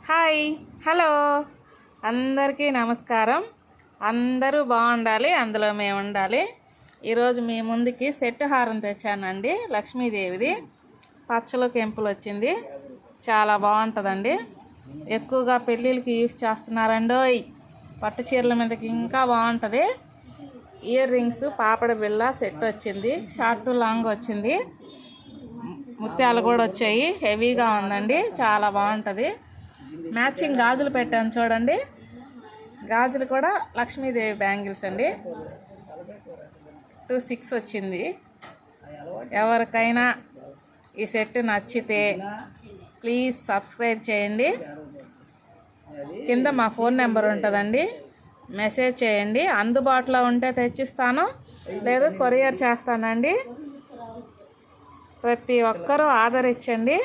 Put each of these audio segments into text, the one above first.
Hi hello అందరికీ నమస్కారం. అందరూ బాగుండాలి, అందులో మేము ఉండాలి. ఈరోజు మీ ముందుకి సెట్ హారం తెచ్చానండి. లక్ష్మీదేవిది పచ్చలు కెంపులు వచ్చింది. చాలా బాగుంటుందండి. ఎక్కువగా పెళ్ళిళ్ళకి యూజ్ చేస్తున్నారండోయ్. పట్టు చీరల మీదకి ఇంకా బాగుంటుంది. ఇయర్ రింగ్స్ పాపడ బిళ్ళ సెట్ వచ్చింది. షార్ట్ టు లాంగ్ వచ్చింది. ముత్యాలు కూడా వచ్చాయి. హెవీగా ఉందండి, చాలా బాగుంటుంది. మ్యాచింగ్ గాజులు పెట్టాను చూడండి. గాజులు కూడా లక్ష్మీదేవి బ్యాంగిల్స్ అండి. 26 వచ్చింది. ఎవరికైనా ఈ సెట్ నచ్చితే ప్లీజ్ సబ్స్క్రైబ్ చేయండి. కింద మా ఫోన్ నెంబర్ ఉంటుందండి, మెసేజ్ చేయండి. అందుబాటులో ఉంటే తెచ్చిస్తాను, లేదు కొరియర్ చేస్తానండి. ప్రతి ఒక్కరూ ఆదరించండి.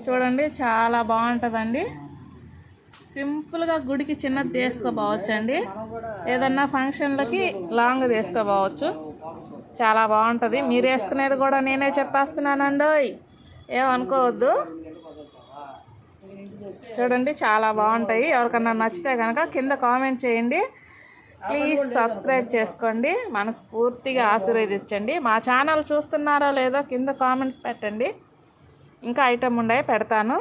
చూడండి, చాలా బాగుంటుందండి. సింపుల్గా గుడికి చిన్నది తీసుకోపోవచ్చండి. ఏదన్నా ఫంక్షన్లకి లాంగ్ తీసుకోపోవచ్చు. చాలా బాగుంటుంది. మీరు వేసుకునేది కూడా నేనే చెప్పేస్తున్నానండి, ఏమనుకోవద్దు. చూడండి, చాలా బాగుంటాయి. ఎవరికన్నా నచ్చితే కనుక కింద కామెంట్ చేయండి. ప్లీజ్ సబ్స్క్రైబ్ చేసుకోండి. మనస్ఫూర్తిగా ఆశీర్వదించండి. మా ఛానల్ చూస్తున్నారో లేదో కింద కామెంట్స్ పెట్టండి. ఇంకా ఐటమ్ ఉండే పెడతాను.